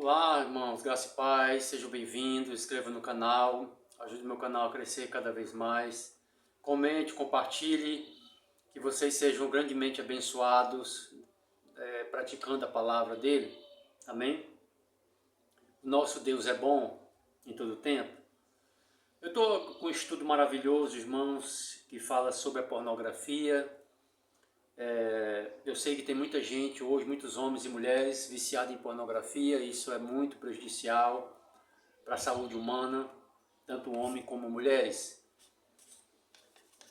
Olá, irmãos, graça e paz, sejam bem-vindos, inscreva no canal, ajude meu canal a crescer cada vez mais. Comente, compartilhe, que vocês sejam grandemente abençoados, praticando a palavra dele. Amém? Nosso Deus é bom em todo tempo. Eu estou com um estudo maravilhoso, irmãos, que fala sobre a pornografia. Eu sei que tem muita gente hoje, muitos homens e mulheres viciados em pornografia. Isso é muito prejudicial para a saúde humana, tanto homens como mulheres.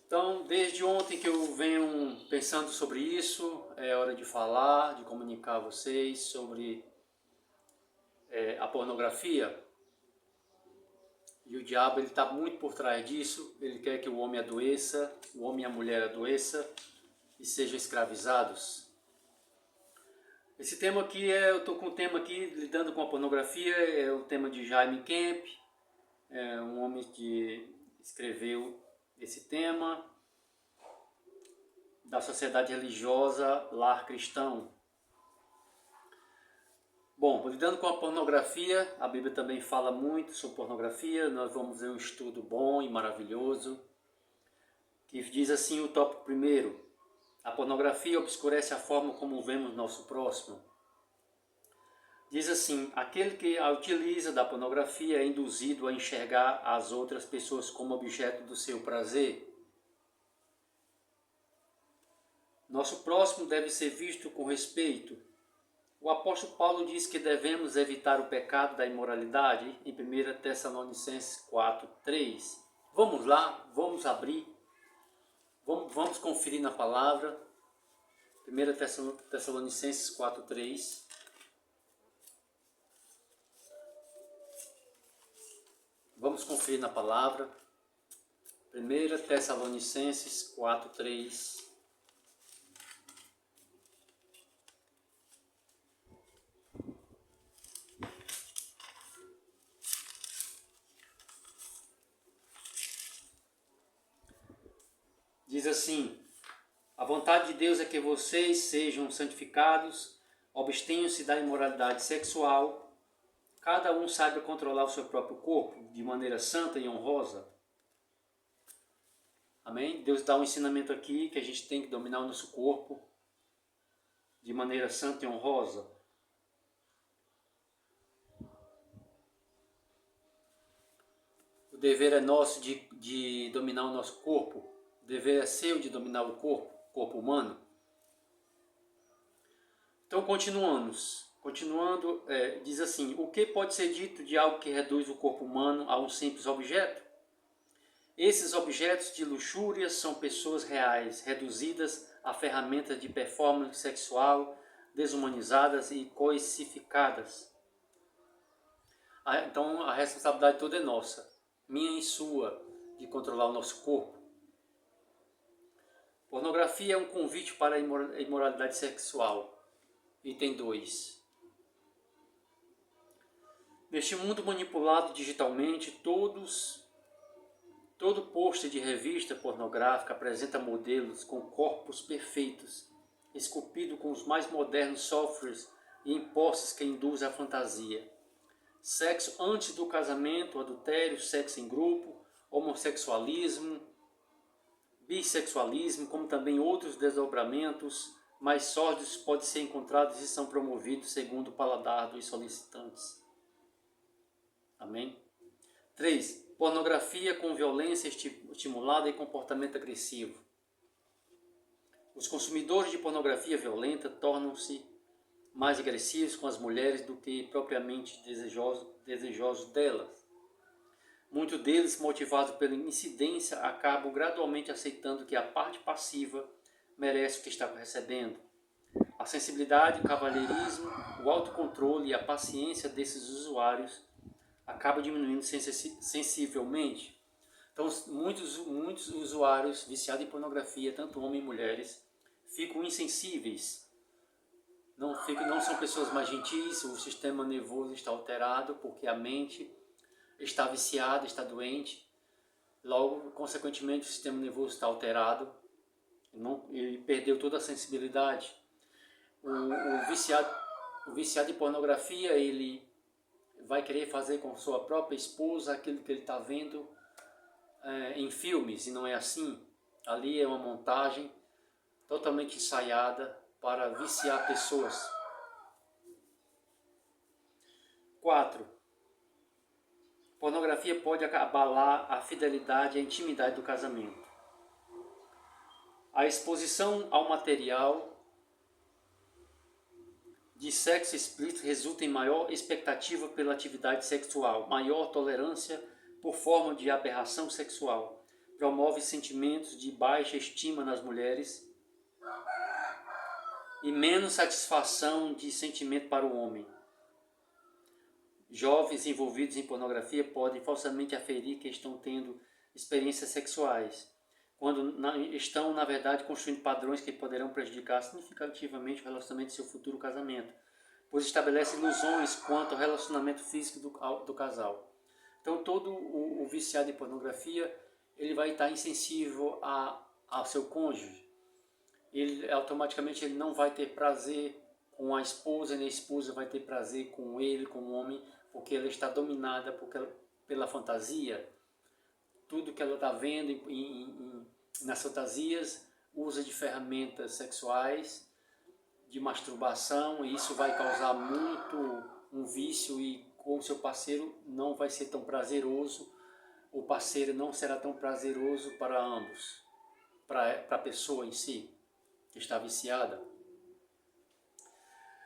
Então, desde ontem que eu venho pensando sobre isso, é hora de falar, de comunicar a vocês sobre a pornografia. E o diabo está muito por trás disso. Ele quer que o homem adoeça, o homem e a mulher adoeça e sejam escravizados. Esse tema aqui, eu estou com o tema aqui, lidando com a pornografia, é o tema de Jaime Kemp, um homem que escreveu esse tema, da Sociedade Religiosa Lar Cristão. Bom, lidando com a pornografia, a Bíblia também fala muito sobre pornografia. Nós vamos ver um estudo bom e maravilhoso, que diz assim o tópico primeiro: a pornografia obscurece a forma como vemos nosso próximo. Diz assim: aquele que a utiliza da pornografia é induzido a enxergar as outras pessoas como objeto do seu prazer. Nosso próximo deve ser visto com respeito. O apóstolo Paulo diz que devemos evitar o pecado da imoralidade em 1 Tessalonicenses 4:3. Vamos lá, vamos abrir, vamos conferir na palavra. 1 Tessalonicenses 4:3. Vamos conferir na palavra. 1 Tessalonicenses 4:3. Diz assim: a vontade de Deus é que vocês sejam santificados, abstenham-se da imoralidade sexual, cada um saiba controlar o seu próprio corpo de maneira santa e honrosa. Amém? Deus dá um ensinamento aqui que a gente tem que dominar o nosso corpo de maneira santa e honrosa. O dever é nosso de dominar o nosso corpo. O dever é seu de dominar o corpo humano. Então, continuando, diz assim: o que pode ser dito de algo que reduz o corpo humano a um simples objeto? Esses objetos de luxúria são pessoas reais, reduzidas a ferramentas de performance sexual, desumanizadas e coisificadas. Então, a responsabilidade toda é nossa, minha e sua, de controlar o nosso corpo. Pornografia é um convite para a imoralidade sexual. Item 2. Neste mundo manipulado digitalmente, todo pôster de revista pornográfica apresenta modelos com corpos perfeitos, esculpidos com os mais modernos softwares e impostos que induzem à fantasia. Sexo antes do casamento, adultério, sexo em grupo, homossexualismo, bissexualismo, como também outros desdobramentos mais sórdidos podem ser encontrados e são promovidos segundo o paladar dos solicitantes. Amém? 3. Pornografia com violência estimulada e comportamento agressivo. Os consumidores de pornografia violenta tornam-se mais agressivos com as mulheres do que propriamente desejosos delas. Muitos deles, motivados pela incidência, acabam gradualmente aceitando que a parte passiva merece o que está recebendo. A sensibilidade, o cavalheirismo, o autocontrole e a paciência desses usuários acaba diminuindo sensivelmente. Então, muitos usuários viciados em pornografia, tanto homens e mulheres, ficam insensíveis. Não são pessoas mais gentis, o sistema nervoso está alterado porque a mente está viciada, está doente. Logo, consequentemente, o sistema nervoso está alterado e perdeu toda a sensibilidade. O viciado em pornografia, ele vai querer fazer com sua própria esposa aquilo que ele está vendo em filmes, e não é assim. Ali é uma montagem totalmente ensaiada para viciar pessoas. 4. Pornografia pode abalar a fidelidade e a intimidade do casamento. A exposição ao material de sexo explícito resulta em maior expectativa pela atividade sexual, maior tolerância por forma de aberração sexual, promove sentimentos de baixa estima nas mulheres e menos satisfação de sentimento para o homem. Jovens envolvidos em pornografia podem falsamente aferir que estão tendo experiências sexuais, quando estão, na verdade, construindo padrões que poderão prejudicar significativamente o relacionamento de seu futuro casamento, pois estabelece ilusões quanto ao relacionamento físico do casal. Então, todo o viciado em pornografia, ele vai estar insensível ao seu cônjuge. Ele automaticamente ele não vai ter prazer com a esposa, nem a esposa vai ter prazer com ele, com o homem, porque ela está dominada pela fantasia. Tudo que ela está vendo nas fantasias usa de ferramentas sexuais, de masturbação, e isso vai causar muito um vício, e com o seu parceiro não vai ser tão prazeroso, o parceiro não será tão prazeroso para ambos, para a pessoa em si, que está viciada.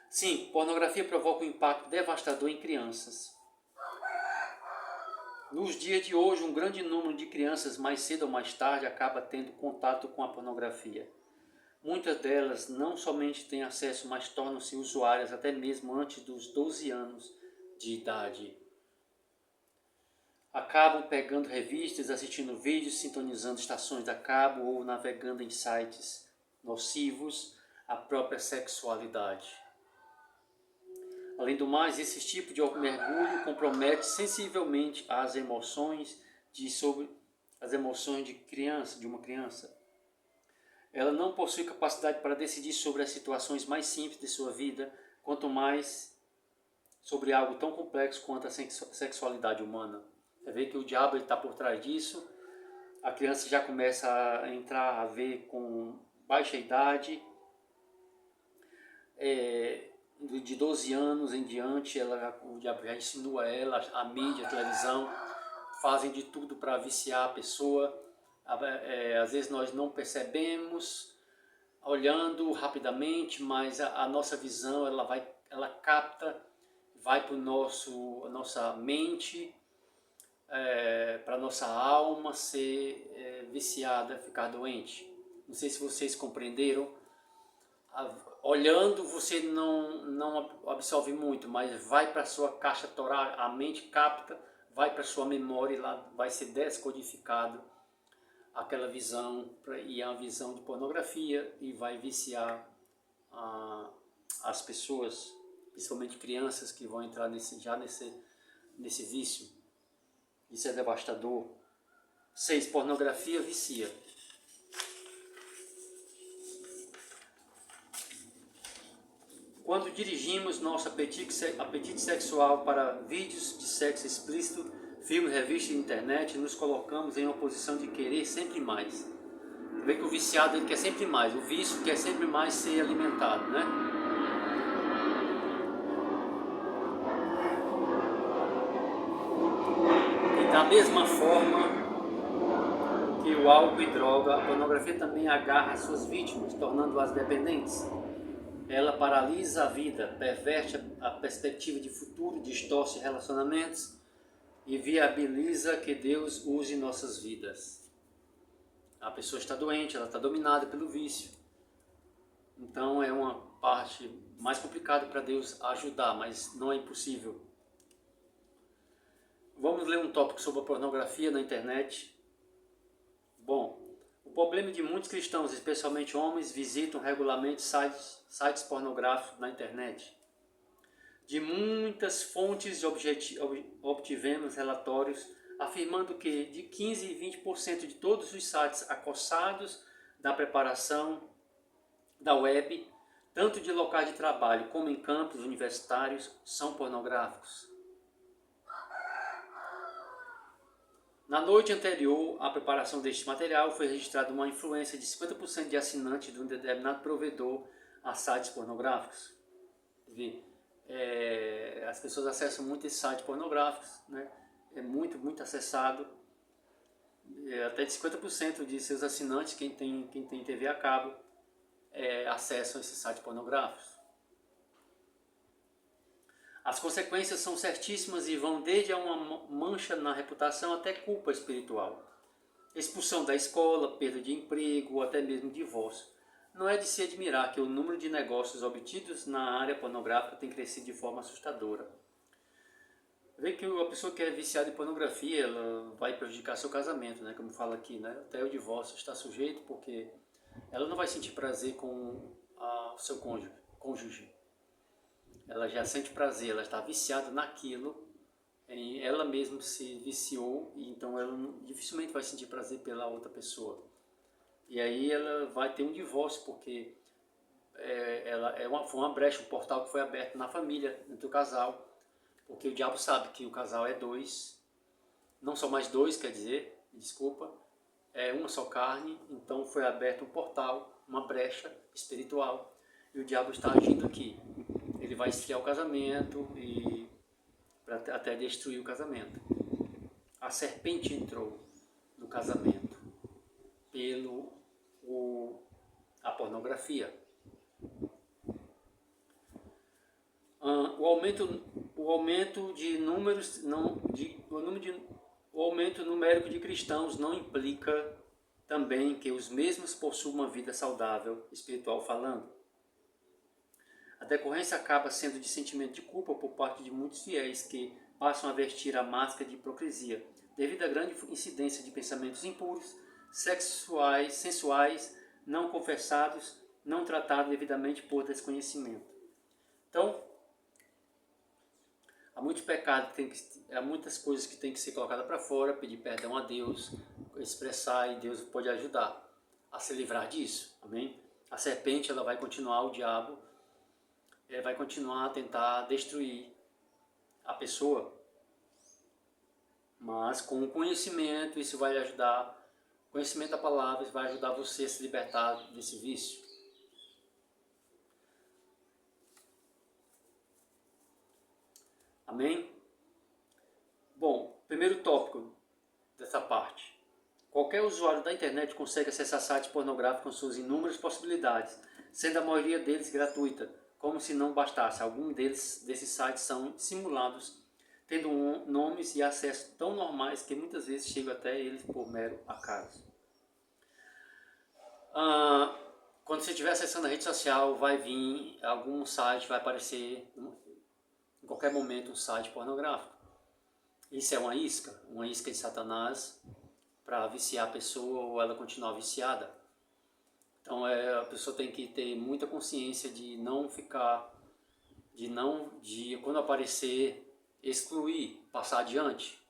Sim, pornografia provoca um impacto devastador em crianças. Nos dias de hoje, um grande número de crianças, mais cedo ou mais tarde, acaba tendo contato com a pornografia. Muitas delas não somente têm acesso, mas tornam-se usuárias até mesmo antes dos 12 anos de idade. Acabam pegando revistas, assistindo vídeos, sintonizando estações da cabo ou navegando em sites nocivos à própria sexualidade. Além do mais, esse tipo de mergulho compromete sensivelmente as emoções de uma criança. Ela não possui capacidade para decidir sobre as situações mais simples de sua vida, quanto mais sobre algo tão complexo quanto a sexualidade humana. Você vê que o diabo está por trás disso. A criança já começa a entrar a ver com baixa idade, de 12 anos em diante, o diabo já insinua ela, a mídia, a televisão, fazem de tudo para viciar a pessoa. Às vezes nós não percebemos, olhando rapidamente, mas a nossa visão, ela capta, vai para a nossa mente, para a nossa alma ser viciada, ficar doente. Não sei se vocês compreenderam. Olhando você não absorve muito, mas vai para a sua caixa torácica, a mente capta, vai para a sua memória e lá vai ser descodificado aquela visão, e a visão de pornografia, e vai viciar as pessoas, principalmente crianças que vão entrar nesse vício. Isso é devastador. 6. Pornografia vicia. Quando dirigimos nosso apetite sexual para vídeos de sexo explícito, filmes, revistas e internet, nos colocamos em uma posição de querer sempre mais. Vê que o viciado ele quer sempre mais, o vício quer sempre mais ser alimentado, né? E da mesma forma que o álcool e droga, a pornografia também agarra suas vítimas, tornando-as dependentes. Ela paralisa a vida, perverte a perspectiva de futuro, distorce relacionamentos e viabiliza que Deus use nossas vidas. A pessoa está doente, ela está dominada pelo vício. Então é uma parte mais complicada para Deus ajudar, mas não é impossível. Vamos ler um tópico sobre a pornografia na internet. Bom, o problema de muitos cristãos, especialmente homens, visitam regularmente sites pornográficos na internet. De muitas fontes obtivemos relatórios afirmando que de 15% e 20% de todos os sites acossados da preparação da web, tanto de locais de trabalho como em campos universitários, são pornográficos. Na noite anterior à preparação deste material, foi registrada uma influência de 50% de assinantes de um determinado provedor a sites pornográficos. As pessoas acessam muito esses sites pornográficos, né? É muito acessado. Até de 50% de seus assinantes, quem tem TV a cabo, acessam esses sites pornográficos. As consequências são certíssimas e vão desde a uma mancha na reputação até culpa espiritual. Expulsão da escola, perda de emprego ou até mesmo divórcio. Não é de se admirar que o número de negócios obtidos na área pornográfica tem crescido de forma assustadora. Vê que a pessoa que é viciada em pornografia, ela vai prejudicar seu casamento, né? Como fala aqui, né? Até o divórcio está sujeito porque ela não vai sentir prazer com o seu cônjuge. Ela já sente prazer, ela está viciada naquilo, ela mesma se viciou, e então ela dificilmente vai sentir prazer pela outra pessoa. E aí ela vai ter um divórcio, porque foi uma brecha, um portal que foi aberto na família, entre o casal, porque o diabo sabe que o casal é dois, não são mais dois, quer dizer, desculpa, é uma só carne, então foi aberto um portal, uma brecha espiritual, e o diabo está agindo aqui. Ele vai esfriar o casamento e até destruir o casamento. A serpente entrou no casamento pelo a pornogafia. O aumento numérico de cristãos não implica também que os mesmos possuam uma vida saudável, espiritual falando. A decorrência acaba sendo de sentimento de culpa por parte de muitos fiéis que passam a vestir a máscara de hipocrisia, devido à grande incidência de pensamentos impuros, sexuais, sensuais, não confessados, não tratados devidamente por desconhecimento. Então, há muitos pecados, há muitas coisas que tem que ser colocadas para fora, pedir perdão a Deus, expressar, e Deus pode ajudar a se livrar disso, amém? A serpente, ela vai continuar, o diabo, vai continuar a tentar destruir a pessoa, mas com o conhecimento, isso vai ajudar, o conhecimento da palavra, isso vai ajudar você a se libertar desse vício. Amém? Bom, primeiro tópico dessa parte. Qualquer usuário da internet consegue acessar sites pornográficos com suas inúmeras possibilidades, sendo a maioria deles gratuita, como se não bastasse. Alguns desses sites são simulados, tendo nomes e acesso tão normais que muitas vezes chegam até eles por mero acaso. Quando você estiver acessando a rede social, vai vir algum site, vai aparecer em qualquer momento um site pornográfico. Isso é uma isca de Satanás para viciar a pessoa ou ela continuar viciada. Então a pessoa tem que ter muita consciência de não ficar, de quando aparecer, excluir, passar adiante.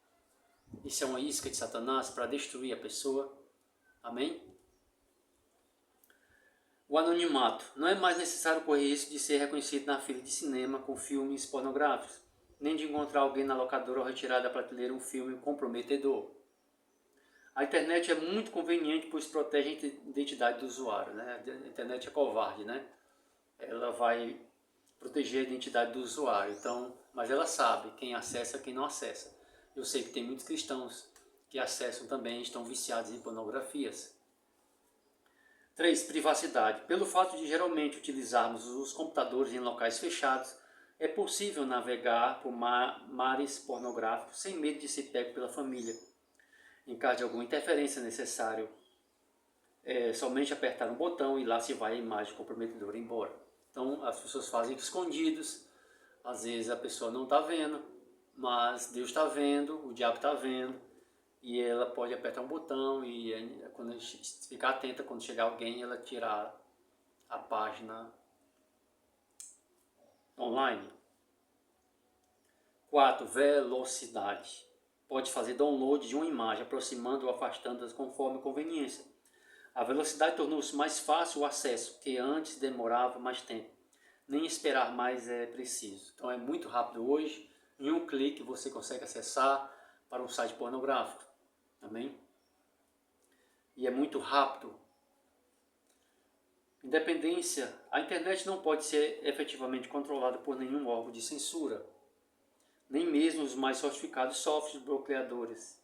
Isso é uma isca de Satanás para destruir a pessoa. Amém? O anonimato. Não é mais necessário correr risco de ser reconhecido na fila de cinema com filmes pornográficos, nem de encontrar alguém na locadora ou retirar da prateleira um filme comprometedor. A internet é muito conveniente, pois protege a identidade do usuário, né? A internet é covarde, né? Ela vai proteger a identidade do usuário, então, mas ela sabe quem acessa e quem não acessa. Eu sei que tem muitos cristãos que acessam também, estão viciados em pornografias. 3. Privacidade. Pelo fato de geralmente utilizarmos os computadores em locais fechados, é possível navegar por mares pornográficos sem medo de ser pego pela família. Em caso de alguma interferência necessário, somente apertar um botão e lá se vai a imagem comprometedora embora. Então as pessoas fazem escondidos, às vezes a pessoa não está vendo, mas Deus está vendo, o diabo está vendo, e ela pode apertar um botão e quando ficar atenta, quando chegar alguém, ela tirar a página online. 4. Velocidade. Pode fazer download de uma imagem, aproximando ou afastando-as conforme conveniência. A velocidade tornou-se mais fácil o acesso, que antes demorava mais tempo. Nem esperar mais é preciso. Então é muito rápido hoje. Em um clique você consegue acessar para um site pornográfico. Amém? E é muito rápido. Independência, a internet não pode ser efetivamente controlada por nenhum órgão de censura, nem mesmo os mais sofisticados softwares bloqueadores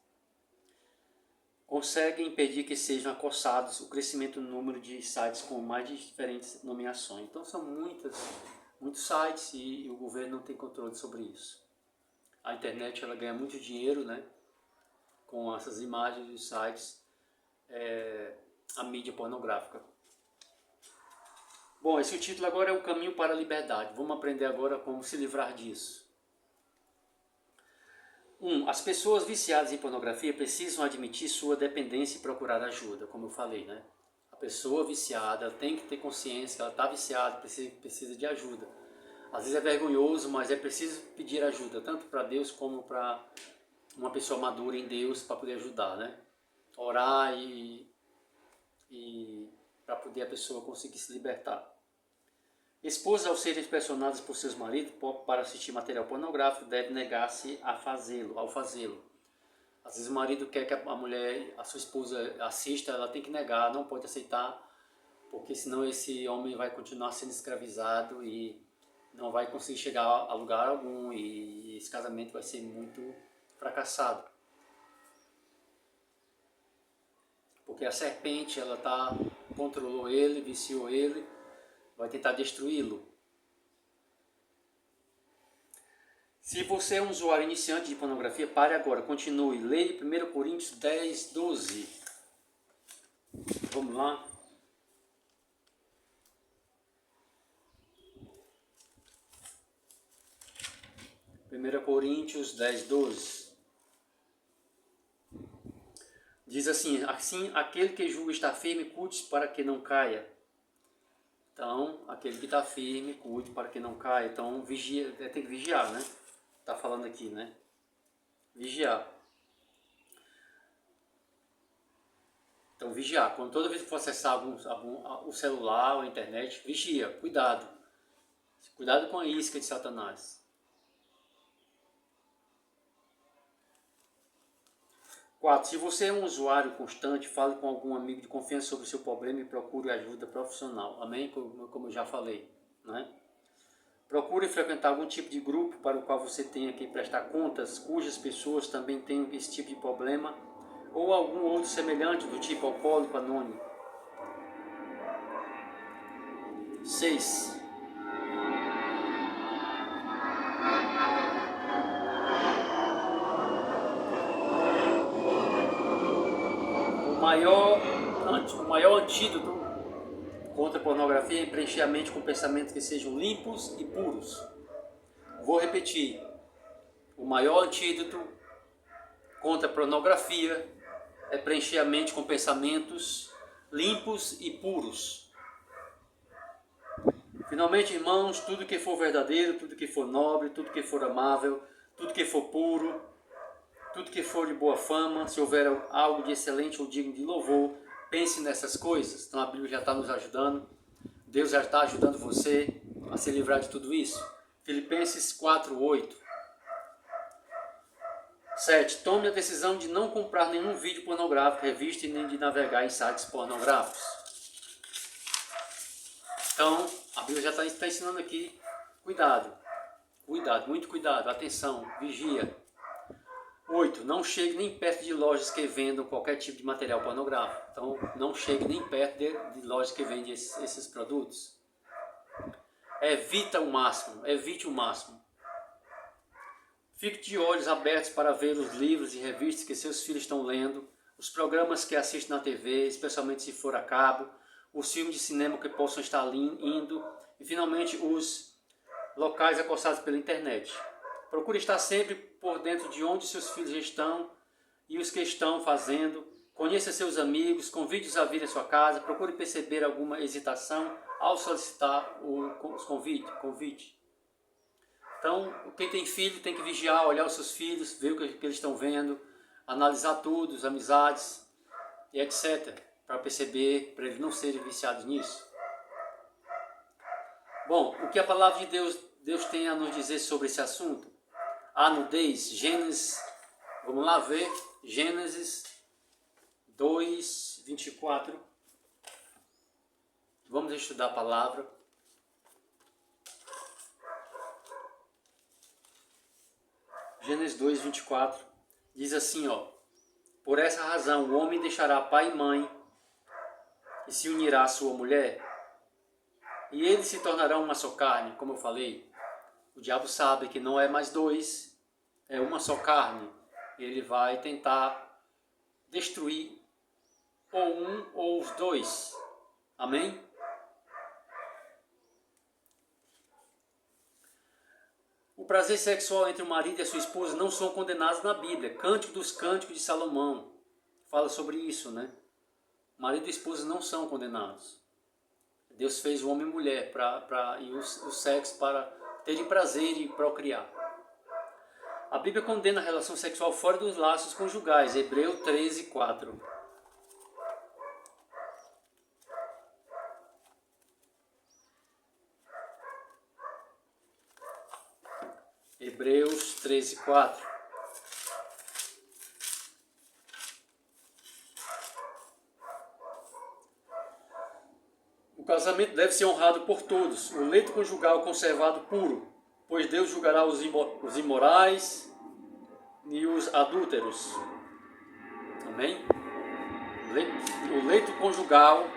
conseguem impedir que sejam acossados o crescimento do número de sites com mais de diferentes nomeações. Então são muitos sites e o governo não tem controle sobre isso. A internet ela ganha muito dinheiro, né, com essas imagens dos sites, a mídia pornográfica. Bom, esse título agora é o caminho para a liberdade. Vamos aprender agora como se livrar disso. 1. As pessoas viciadas em pornografia precisam admitir sua dependência e procurar ajuda, como eu falei, né? A pessoa viciada tem que ter consciência que ela está viciada, precisa de ajuda. Às vezes é vergonhoso, mas é preciso pedir ajuda, tanto para Deus como para uma pessoa madura em Deus, para poder ajudar, né? Orar e para poder a pessoa conseguir se libertar. Esposas, ao serem pressionadas por seus maridos para assistir material pornográfico, devem negar-se ao fazê-lo. Às vezes o marido quer que a mulher, a sua esposa assista, ela tem que negar, não pode aceitar, porque senão esse homem vai continuar sendo escravizado e não vai conseguir chegar a lugar algum e esse casamento vai ser muito fracassado. Porque a serpente, ela controlou ele, viciou ele, vai tentar destruí-lo. Se você é um usuário iniciante de pornografia, pare agora, continue. Leia 1 Coríntios 10, 12. Vamos lá. Primeira Coríntios 10, 12. Diz assim, aquele que julga estar firme, cuide para que não caia. Então, aquele que está firme, cuide para que não caia. Então, vigia, tem que vigiar, né? Está falando aqui, né? Vigiar. Então, vigiar. Quando toda vez que for acessar o celular ou a internet, vigia, cuidado. Cuidado com a isca de Satanás. 4. Se você é um usuário constante, fale com algum amigo de confiança sobre o seu problema e procure ajuda profissional. Amém? Como eu já falei, né? Procure frequentar algum tipo de grupo para o qual você tenha que prestar contas, cujas pessoas também tenham esse tipo de problema, ou algum outro semelhante do tipo alcoólico anônimo. 6. O maior antídoto contra a pornografia é preencher a mente com pensamentos que sejam limpos e puros. Vou repetir. O maior antídoto contra a pornografia é preencher a mente com pensamentos limpos e puros. Finalmente, irmãos, tudo que for verdadeiro, tudo que for nobre, tudo que for amável, tudo que for puro, tudo que for de boa fama, se houver algo de excelente ou digno de louvor, pense nessas coisas. Então a Bíblia já está nos ajudando. Deus já está ajudando você a se livrar de tudo isso. Filipenses 4, 8. 7. Tome a decisão de não comprar nenhum vídeo pornográfico, revista e nem de navegar em sites pornográficos. Então, a Bíblia já está ensinando aqui, cuidado, muito cuidado, atenção, vigia. 8. Não chegue nem perto de lojas que vendam qualquer tipo de material pornográfico. Então, não chegue nem perto de lojas que vendem esses produtos. Evite o máximo. Fique de olhos abertos para ver os livros e revistas que seus filhos estão lendo, os programas que assistem na TV, especialmente se for a cabo, os filmes de cinema que possam estar indo e, finalmente, os locais acossados pela internet. Procure estar sempre por dentro de onde seus filhos estão e os que estão fazendo. Conheça seus amigos, convide-os a vir à sua casa. Procure perceber alguma hesitação ao solicitar os convite. Então, quem tem filho tem que vigiar, olhar os seus filhos, ver o que eles estão vendo, analisar tudo, as amizades e etc. Para perceber, para eles não serem viciados nisso. Bom, o que a palavra de Deus tem a nos dizer sobre esse assunto? A nudez, Gênesis, vamos lá ver, Gênesis 2, 24. Vamos estudar a palavra. Gênesis 2, 24. Diz assim, ó. Por essa razão o homem deixará pai e mãe e se unirá à sua mulher, e eles se tornarão uma só carne, como eu falei. O diabo sabe que não é mais dois, é uma só carne. Ele vai tentar destruir ou um ou os dois. Amém? O prazer sexual entre o marido e a sua esposa não são condenados na Bíblia. Cântico dos Cânticos de Salomão fala sobre isso, né? Marido e esposa não são condenados. Deus fez o homem e mulher e o sexo para terem prazer e procriar. A Bíblia condena a relação sexual fora dos laços conjugais. Hebreus 13, 4. Hebreus 13, 4. O casamento deve ser honrado por todos, o leito conjugal conservado puro, pois Deus julgará os imorais e os adúlteros. Amém? O leito conjugal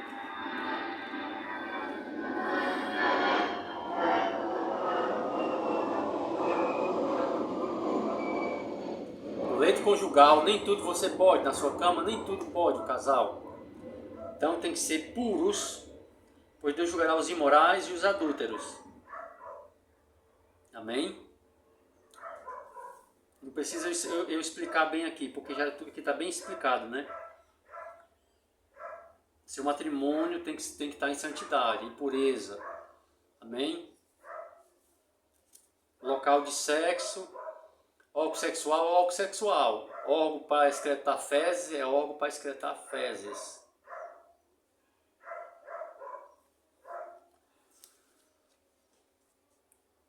nem tudo você pode, na sua cama nem tudo pode o casal. Então tem que ser puros, pois Deus julgará os imorais e os adúlteros. Amém? Não precisa eu explicar bem aqui, porque já aqui está bem explicado, né? Seu matrimônio tem que estar em santidade, em pureza. Amém? Local de sexo, órgão sexual, órgão sexual. Órgão para excretar fezes é órgão para excretar fezes.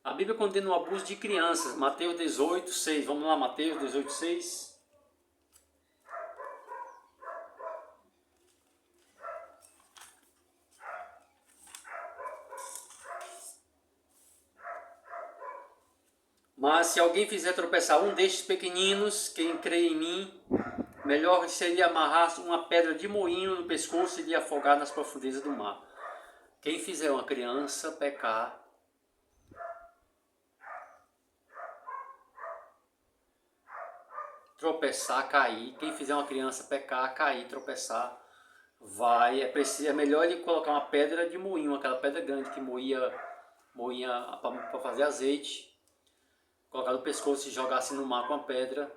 A Bíblia condena o abuso de crianças. Mateus 18, 6. Vamos lá, Mateus 18, 6. Mas se alguém fizer tropeçar um destes pequeninos, quem crê em mim, melhor seria amarrar uma pedra de moinho no pescoço e lhe afogar nas profundezas do mar. Quem fizer uma criança pecar, tropeçar, cair, quem fizer uma criança pecar, cair, tropeçar, é melhor ele colocar uma pedra de moinho, aquela pedra grande que moía para fazer azeite, colocar no pescoço e jogar assim no mar com a pedra.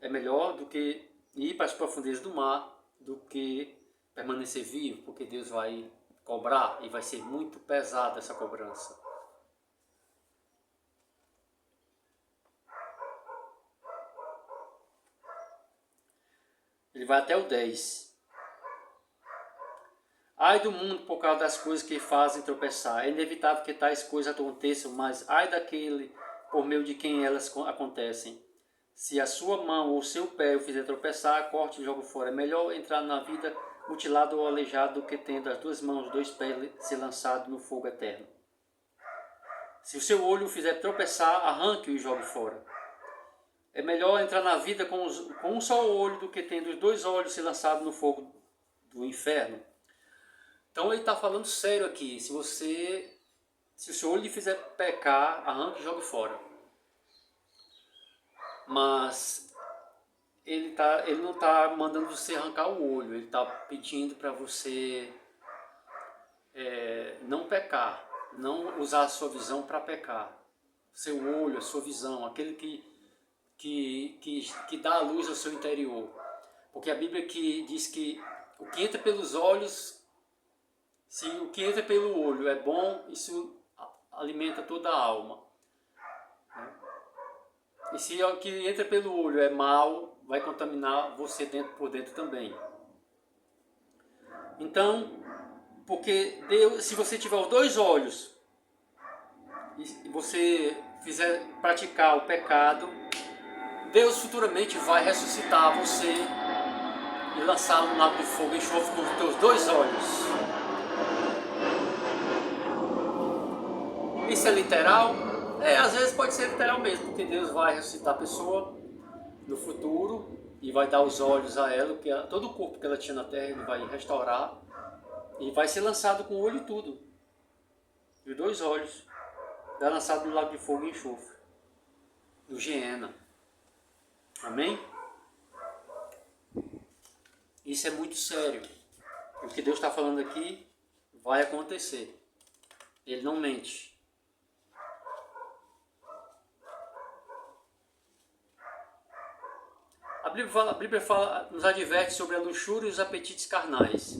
É melhor do que ir para as profundezas do mar, do que permanecer vivo, porque Deus vai cobrar e vai ser muito pesada essa cobrança. Ele vai até o 10. Ai do mundo por causa das coisas que fazem tropeçar. É inevitável que tais coisas aconteçam, mas ai daquele por meio de quem elas acontecem. Se a sua mão ou seu pé o fizer tropeçar, corte e jogue fora. É melhor entrar na vida mutilado ou aleijado do que tendo as duas mãos, dois pés ser lançado no fogo eterno. Se o seu olho o fizer tropeçar, arranque-o e jogue fora. É melhor entrar na vida com um só olho do que tendo os dois olhos ser lançados no fogo do inferno. Então ele está falando sério aqui. Se o seu olho lhe fizer pecar, arranque e jogue fora. Mas ele não está mandando você arrancar o olho. Ele está pedindo para você não pecar. Não usar a sua visão para pecar. Seu olho, a sua visão, aquele que dá a luz ao seu interior. Porque a Bíblia que diz que o que entra pelos olhos, se o que entra pelo olho é bom, isso alimenta toda a alma. E se o que entra pelo olho é mal, vai contaminar você por dentro também. Então, porque Deus, se você tiver os dois olhos e você fizer praticar o pecado, Deus futuramente vai ressuscitar você e e lançá-lo no lago de fogo e enxofre com os teus 2 olhos. Isso é literal? Às vezes pode ser literal mesmo, porque Deus vai ressuscitar a pessoa no futuro e vai dar os olhos a ela, porque todo o corpo que ela tinha na terra ele vai restaurar e vai ser lançado com o olho e tudo. E os 2 olhos. Vai lançado no lago de fogo e enxofre. Do Geena. Amém? Isso é muito sério. O que Deus está falando aqui vai acontecer. Ele não mente. A Bíblia nos adverte sobre a luxúria e os apetites carnais.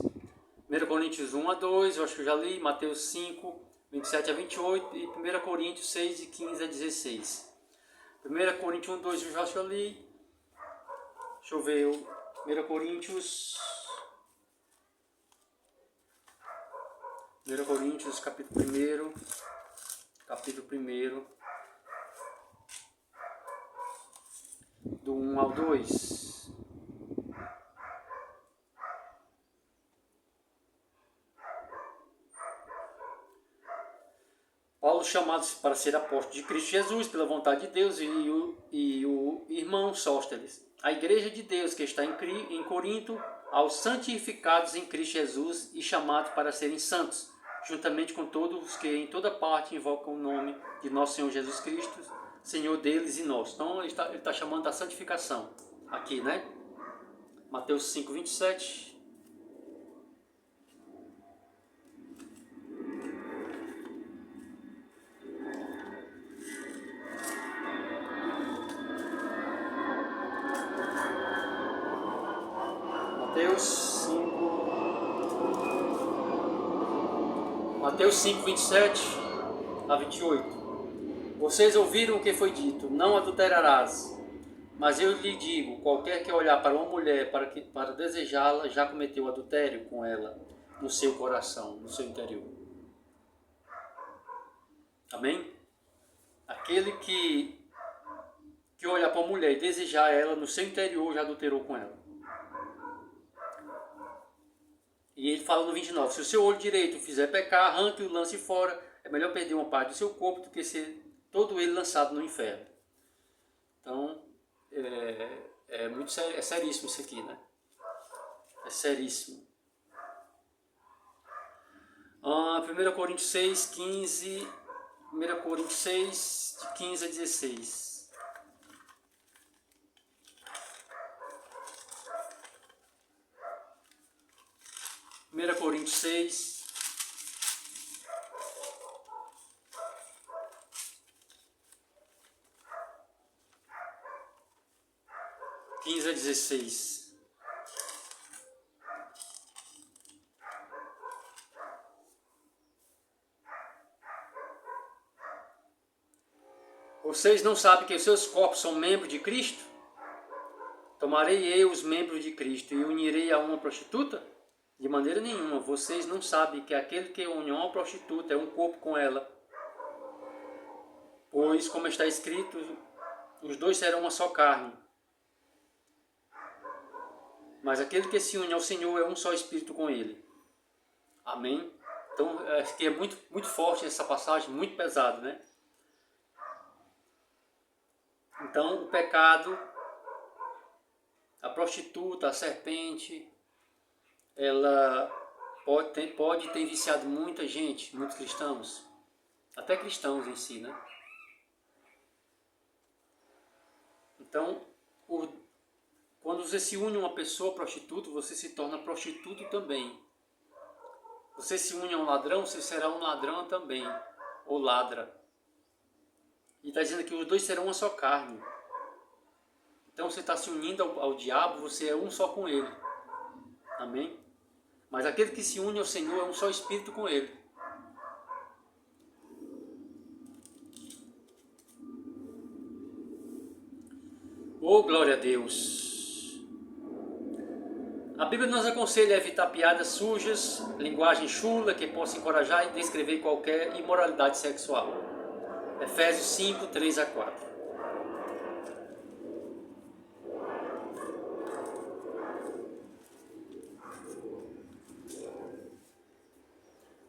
1 Coríntios 1 a 2, eu acho que eu já li, Mateus 5, 27 a 28 e 1 Coríntios 6, de 15 a 16. 1 Coríntios 1, 2 eu já li. Deixa eu ver, 1 Coríntios, capítulo 1, do 1 ao 2. Paulo, chamado para ser apóstolo de Cristo Jesus, pela vontade de Deus, e o irmão Sóstenes, a igreja de Deus que está em Corinto, aos santificados em Cristo Jesus e chamados para serem santos, juntamente com todos os que em toda parte invocam o nome de nosso Senhor Jesus Cristo, Senhor deles e nosso. Então ele está chamando da santificação aqui, né? Mateus 5, 27. Mateus 5, 27 a 28. Vocês ouviram o que foi dito, não adulterarás. Mas eu lhe digo, qualquer que olhar para uma mulher para desejá-la, já cometeu adultério com ela no seu coração, no seu interior. Amém? Aquele que olhar para uma mulher e desejar ela no seu interior, já adulterou com ela. E ele fala no 29, se o seu olho direito fizer pecar, arranque-o e lance fora. É melhor perder uma parte do seu corpo do que ser todo ele lançado no inferno. Então, muito sério, é seríssimo isso aqui, né? É seríssimo. 1 Coríntios 6, 15. 1 Coríntios 6, de 15 a 16. 1 Coríntios 6, quinze a 16. Vocês não sabem que os seus corpos são membros de Cristo? Tomarei eu os membros de Cristo e unirei a uma prostituta? De maneira nenhuma. Vocês não sabem que aquele que une uma prostituta é um corpo com ela. Pois, como está escrito, os 2 serão uma só carne. Mas aquele que se une ao Senhor é um só espírito com ele. Amém? Então, aqui é muito, muito forte essa passagem, muito pesado, né? Então, o pecado, a prostituta, a serpente, ela pode ter viciado muita gente, muitos cristãos, até cristãos em si, né? Então, quando você se une a uma pessoa prostituta, você se torna prostituto também. Você se une a um ladrão, você será um ladrão também, ou ladra. E está dizendo que os 2 serão uma só carne. Então você está se unindo ao diabo, você é um só com ele. Amém? Mas aquele que se une ao Senhor é um só espírito com ele. Oh, glória a Deus! A Bíblia nos aconselha a evitar piadas sujas, linguagem chula que possa encorajar e descrever qualquer imoralidade sexual. Efésios 5, 3 a 4.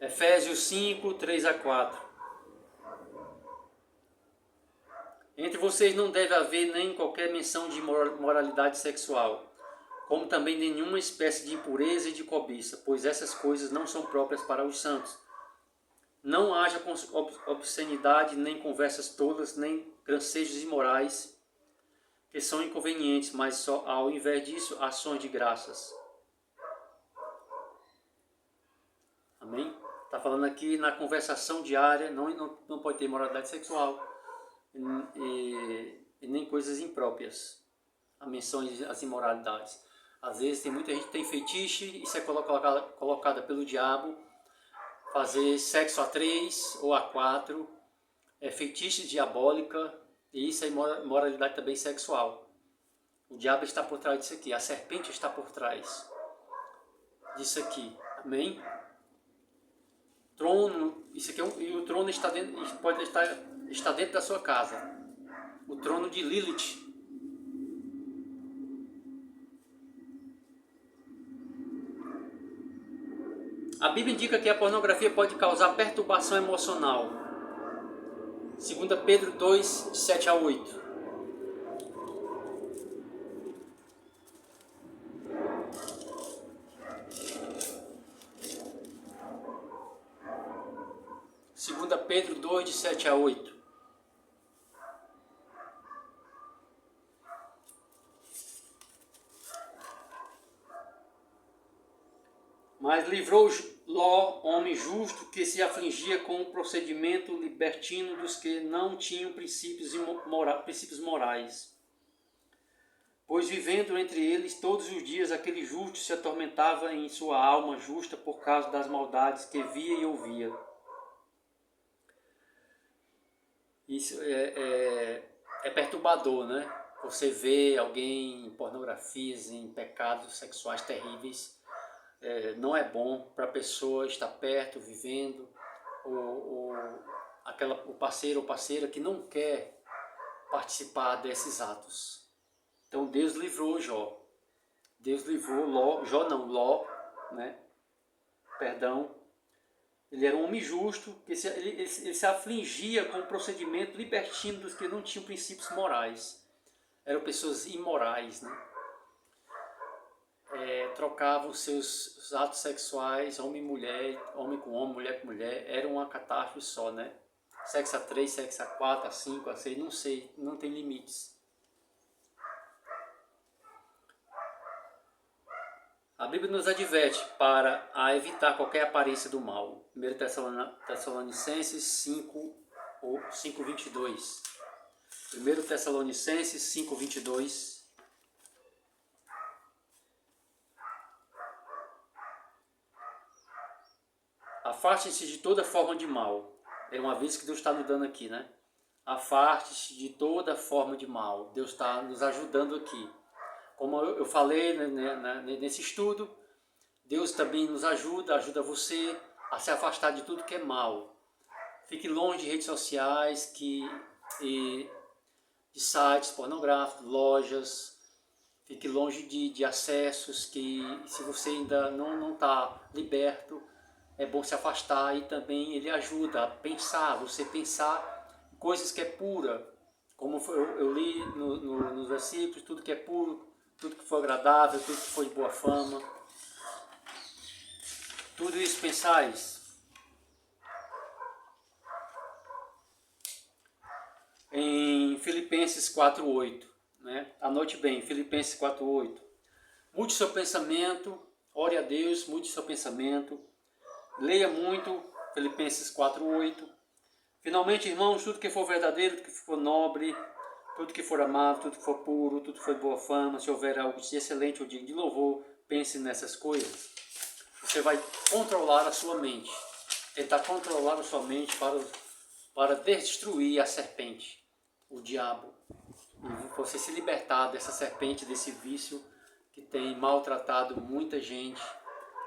Efésios 5, 3 a 4. Entre vocês não deve haver nem qualquer menção de moralidade sexual, como também nenhuma espécie de impureza e de cobiça, pois essas coisas não são próprias para os santos. Não haja obscenidade, nem conversas tolas, nem grancejos imorais, que são inconvenientes, mas só, ao invés disso, ações de graças. Amém? Está falando aqui na conversação diária, não pode ter moralidade sexual e nem coisas impróprias. A menção às imoralidades. Às vezes tem muita gente que tem fetiche, isso é colocada pelo diabo. Fazer sexo a 3 ou a 4 é fetiche diabólica, e isso é moralidade também sexual. O diabo está por trás disso aqui, a serpente está por trás disso aqui. Amém? Trono, isso aqui e o trono está dentro, pode estar dentro da sua casa. O trono de Lilith. A Bíblia indica que a pornografia pode causar perturbação emocional. 2 Pedro 2, 7 a 8. Pedro 2, de 7 a 8. Mas livrou Ló, homem justo, que se afligia com o procedimento libertino dos que não tinham princípios morais. Pois vivendo entre eles todos os dias, aquele justo se atormentava em sua alma justa por causa das maldades que via e ouvia. Isso é perturbador, né? Você vê alguém em pornografias, em pecados sexuais terríveis. Não é bom para a pessoa estar perto, vivendo, o parceiro ou parceira que não quer participar desses atos. Então Deus livrou Jó. Deus livrou Ló, né? Perdão. Ele era um homem justo, que ele se afligia com o procedimento libertino dos que não tinham princípios morais. Eram pessoas imorais, né? Trocavam seus atos sexuais, homem e mulher, homem com homem, mulher com mulher, era uma catástrofe só, né? Sexo a 3, sexo a 4, a 5, a 6, não sei, não tem limites. A Bíblia nos adverte para evitar qualquer aparência do mal. 1 Tessalonicenses 5, 22. 1 Tessalonicenses 5, 22. Afaste-se de toda forma de mal. É uma vez que Deus está nos dando aqui, né? Afaste-se de toda forma de mal. Deus está nos ajudando aqui. Como eu falei nesse estudo, Deus também nos ajuda você a se afastar de tudo que é mal. Fique longe de redes sociais, de sites pornográficos, lojas. Fique longe de acessos que, se você ainda não está liberto, é bom se afastar. E também ele ajuda a pensar, você pensar coisas que é pura. Como eu li nos versículos, tudo que é puro, tudo que for agradável, tudo que for de boa fama. Tudo isso pensais. Em Filipenses 4:8, né? Anote bem, Filipenses 4:8. Mude seu pensamento, ore a Deus, mude seu pensamento. Leia muito, Filipenses 4:8. Finalmente, irmãos, tudo que for verdadeiro, tudo que for nobre, tudo que for amável, tudo que for puro, tudo que for de boa fama, se houver algo de excelente ou digno de louvor, pense nessas coisas. Você vai controlar a sua mente, tentar controlar a sua mente para destruir a serpente, o diabo. E você se libertar dessa serpente, desse vício que tem maltratado muita gente,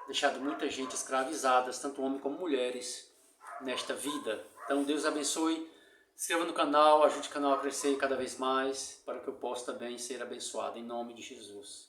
deixado muita gente escravizada, tanto homens como mulheres, nesta vida. Então Deus abençoe. Se inscreva no canal, ajude o canal a crescer cada vez mais, para que eu possa também ser abençoado, em nome de Jesus.